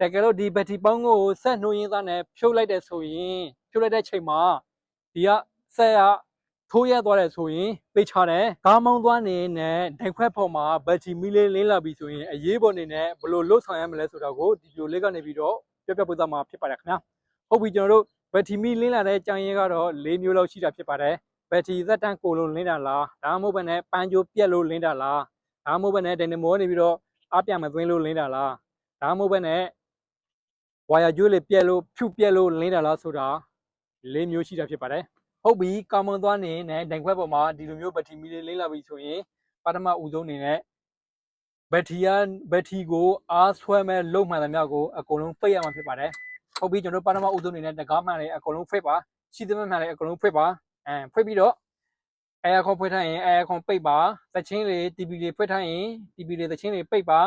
แต่แกเราดีแบตที่ปังโง่เส้นนู้นตาเนี่ยพิวไล่ได้ส่วนพิวไล่ได้ใช่ไหมดีอะเสียทุยตัวได้ส่วนไปชาเนี่ยกามองตัวเนี่ยเด็กแค่พอมาแบตที่มีเล่นละบีส่วนยี่บนเนี่ยบลูลุสายมันเลยสุดท้ายก็ดีอยู่เล็กกันในวิดีโอเพื่อพูดมาพิพากษาเนี่ยพอวิจารณ์รู้แบตที่มีเล่นละได้จังยังก็เราเล่นอยู่เราชีดพิพากษาแบตที่จะตั้งโคลนเล่นละตามโมบันเนี่ยปัญจุเปียโลเล่นละตามโมบันเนี่ยเดนโมในวิดีโออาเปียมาตัวโลเล่นละตามโมบันเนี่ยวายจูเลเปียโลพิวเปียโลเล่นละสุดท้ายเล่นอยู่ชีดพิพากษาဟုတ်ပြီကာမွန်သွားနေနဲ့ဒိုင်ခွက်ပေါ်မှာဒီလိုမျိုးဘက်ထရီမီလေးလာပြီဆိုရင်ပထမဦးဆုံးနေနဲ့ဘက်ထရီကိုအားဆွဲမဲ့လုံမှန်သမျှကိုအကုန်လုံးဖိတ်ရမှာဖြစ်ပါတယ်ဟုတ်ပြီကျွန်တော်ပထမဦးဆုံးနေနဲ့တကားမှန်လေးအကုန်လုံးဖိတ်ပါရှိသမျှမှန်လေးအကုန်လုံးဖိတ်ပါဖိတ်ပြီးတော့အဲအခွန်ဖိတ်ထားရင်အဲအခွန်ပိတ်ပါသချင်းလေး TP လေးဖိတ်ထားရင် TP လေးသချင်းလေးပိတ်ပါ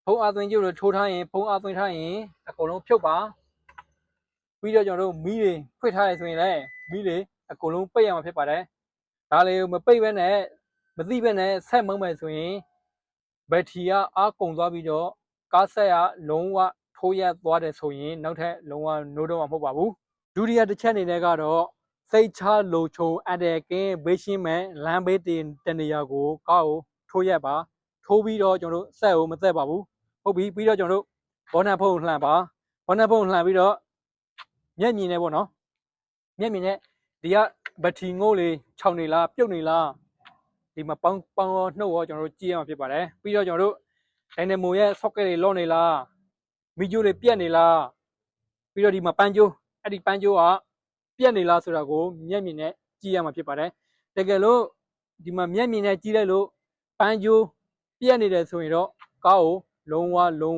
ဖုံးအားသွင်းကြည့်လို့ထိုးထားရင်ဖုံးအားသွင်းထားရင်အကုန်လုံးဖြုတ်ပါပြီးတော့ကျွန်တော်တို့မီးတွေဖိတ်ထားရဆိုရင်လည်းမီးတွေအကုန်လုံးပိတ်ရမှာဖြစ်ပါတယ်ဒါလေးမပိတ်ဘဲနဲ့မသိဘဲနဲ့ဆက်မုံမယ်ဆိုရင်ဘက်ထရီကအားကုန်သွားပြီးတော့ကားဆက်ရလုံးဝထိုးရသွားတယ်ဆိုရင်နောက်ထပ်လုံးဝနိုးတော့မှာမဟုတ်ပါဘူးဒုတိယတစ်ချက်အနေနဲ့ကတော့စိတ်ချလုံခြုံအပ်တဲ့ကင်းဘေးရှင်းမဲ့လမ်းဘေးတင်တနေရာကိုကားကိုထိုးရပါထိုးပြီးတော့ကျွန်တော်တို့ဆက်ကိုမသက်ပါဘူးဟုတ်ပြီပြီးတော့ကျွန်တော်တို့ဘောနက်ဖုံးလှန်ပါဘောနက်ဖုံးလှန်ပြီးတော့မျက်မြင်နဲ့ပေါ့နော်မျက်မြင်နဲ့ဒီကဘက်ထရီငိုးလေးခြောက်နေလားပြုတ်နေလားဒီမှာပေါင်းနှုတ်ရောကျွန်တော်တို့ကြည့်ရမှာဖြစ်ပါတယ်ပြီးတော့ကျွန်တော်တို့ဒိုင်နမိုရဲ့ socket တွေလော့နေလားမီဂျိုတွေပြတ်နေလားပြီးတော့ဒီမှာပန်းကျိုးအဲ့ဒီပန်းကျိုးကပြတ်နေလားဆိုတာကိုမျက်မြင်နဲ့ကြည့်ရမှာဖြစ်ပါတယ်တကယ်လို့ဒီမှာမျက်မြင်နဲ့ကြည့်လိုက်လို့ပန်းကျိုးပြတ်နေတယ်ဆိုရင်တော့ကားကိုလုံး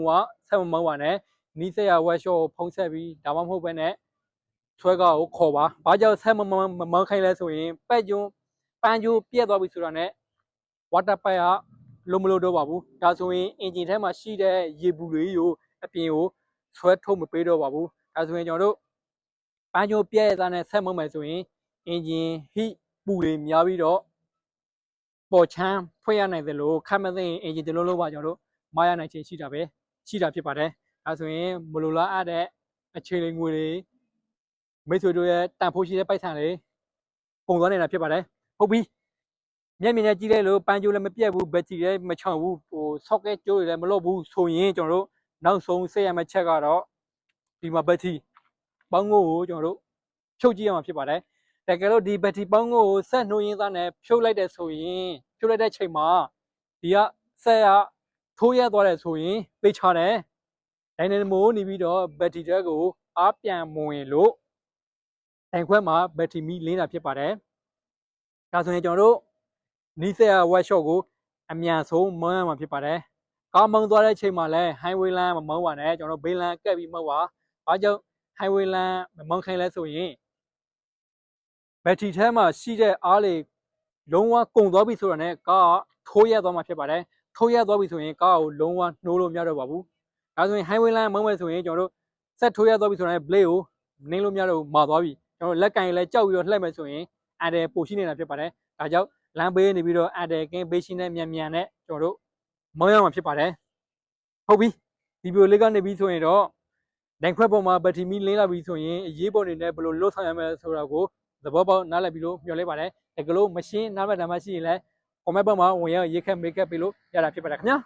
ဝဆက်မမောင်းပါနဲ့နီးစက်ရဝက်ရှော့ကိုဖုံးဆက်ပြီးဒါမှမဟုတ်ဘဲနဲ့ဆွဲကားကိုခေါ်ပါ။ဘာကြောင့်ဆက်မမောင်းခိုင်းလဲဆိုရင်ပန်းကျိုးပြက်သွားပြီဆိုတာနဲ့ဝါတာပိုက်ကလုံးမလို့တော့ပါဘူး။ဒါဆိုရင်အင်ဂျင်ထဲမှာရှိတဲ့ရေဘူးတွေကိုအပြင်ကိုဆွဲထုတ်မပေးတော့ပါဘူး။ဒါဆိုရင်ကျွန်တော်တို့ပန်းကျိုးပြက်ရတဲ့နဲ့ဆက်မုံမယ်ဆိုရင်အင်ဂျင်ဟီပူတွေများပြီးတော့ပေါ်ချမ်းဖွင့်ရနိုင်တယ်လို့ခက်မသိရင်အင်ဂျင်တလုံးပါကျွန်တော်တို့မရနိုင်ခြင်းရှိတာဖြစ်ပါတယ်။ဒါဆိုရင်မလိုလားအပ်တဲ့အခြေအနေငွေတွေမိတ်ဆွေတို့ရဲ့တန်ဖိုးရှိတဲ့ပိုက်ဆံလေးပုံသွားနေတာဖြစ်ပါတယ်ဟုတ်ပြီမျက်မြင်နဲ့ကြည့်လိုက်လို့ပန်းကျိုးလည်းမပြတ်ဘူးဘက်ထရီလည်းမချောင်ဘူးsocket ကျိုးတွေလည်းမလွတ်ဘူးဆိုရင်ကျွန်တော်တို့နောက်ဆုံးဆက်ရမယ့်ချက်ကတော့ဒီမှာဘက်ထရီပေါင်းကိုကျွန်တော်တို့ဖြုတ်ကြည့်ရမှာဖြစ်ပါတယ်တကယ်လို့ဒီဘက်ထရီပေါင်းကိုဆက်နှိုးရင်းသားနဲ့ဖြုတ်လိုက်တဲ့ဆိုရင်ဖြုတ်လိုက်တဲ့ချိန်မှာဒီကဆက်ရထိုးရသွားတယ်ဆိုရင်သိချတယ်ဒိုင်နမိုနေပြီးတော့ဘက်ထရီတွေကိုအားပြန်မဝင်လို့တိုင်ခွဲမှာဘက်ထရီမီလင်းတာဖြစ်ပါတယ်။ဒါဆိုရင်ကျွန်တော်တို့နီးစက်ရဝက်ရှော့ကိုအမြန်ဆုံးမောင်းရမှာဖြစ်ပါတယ်။ကားမောင်းသွားတဲ့ချိန်မှာလည်း highway လမ်းမမောင်းပါနဲ့ကျွန်တော်တို့ဘေးလမ်းကပ်ပြီးမောင်းပါ။ဘာကြောင့် highway လမ်းမမောင်းခိုင်းလဲဆိုရင်ဘက်ထရီထဲမှာရှိတဲ့အားတွေလုံးဝကုန်သွားပြီဆိုတာနဲ့ကားထိုးရသွားမှာဖြစ်ပါတယ်။ထိုးရသွားပြီဆိုရင်ကားကိုလုံးဝနှိုးလို့မရတော့ပါဘူး။ဒါဆိုရင် highway လမ်းမောင်းမယ်ဆိုရင်ကျွန်တော်တို့ဆက်ထိုးရသွားပြီဆိုရင် blade ကိုနှင်းလို့မရတော့ဘူးမာသွားပြီကျွန်တော်လက်ကင်လည်းကြောက်ပြီးတော့လှည့်မယ်ဆိုရင်အန်တယ်ပိုရှိနေတာဖြစ်ပါတယ်ဒါကြောင့်လမ်းဘေးနေပြီးတော့အန်တယ်ကင်းဘေးရှိနေမြန်နဲ့ကျွန်တော်တို့မောင်းရမှာဖြစ်ပါတယ်ဟုတ်ပြီဒီဗီဒီယိုလေးကနေပြီးဆိုရင်တော့ဒိုင်ခွက်ပေါ်မှာဘက်ထရီမီလင်းလာပြီဆိုရင်အရေးပေါ်နေနဲ့ဘယ်လိုလွတ်ဆောင်ရမလဲဆိုတာကိုသဘောပေါက်နားလည်ပြီးလို့မျှော်လင့်ပါတယ်တကယ်လို့မရှင်းနားမတမ်းမရှိရင်လည်း comment ပေါ်မှာဝင်ရောက်ရေးခက်မေးခက်ပေးလို့ရတာဖြစ်ပါတယ်ခင်ဗျာ